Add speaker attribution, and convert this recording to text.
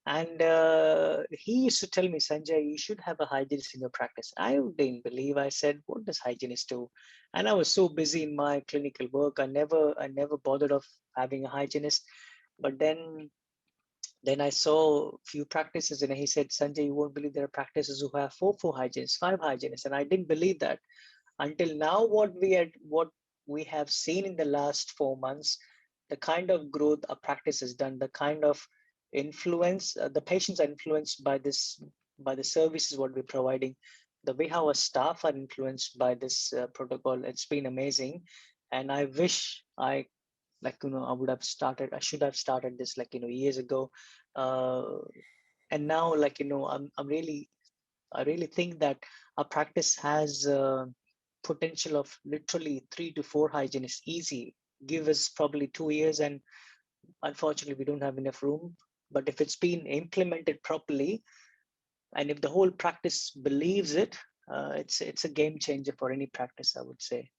Speaker 1: And he used to tell me, Sanjay, you should have a hygienist in your practice. I didn't believe. I said, what does hygienist do? And I was so busy in my clinical work. I never bothered of having a hygienist. But then I saw few practices, and he said, Sanjay, you won't believe there are practices who have four hygienists, five hygienists. And I didn't believe that until now. What we have seen in the last 4 months, the kind of growth a practice has done, the kind of influence, the patients are influenced by this, by the services what we're providing, the way how our staff are influenced by this protocol. It's been amazing. And I wish I would have started, I should have started this years ago. uh, and now I really think that our practice has potential of literally 3 to 4 hygienists easy. Give us probably 2 years, and unfortunately, we don't have enough room. But if it's been implemented properly, and if the whole practice believes it, it's a game changer for any practice, I would say.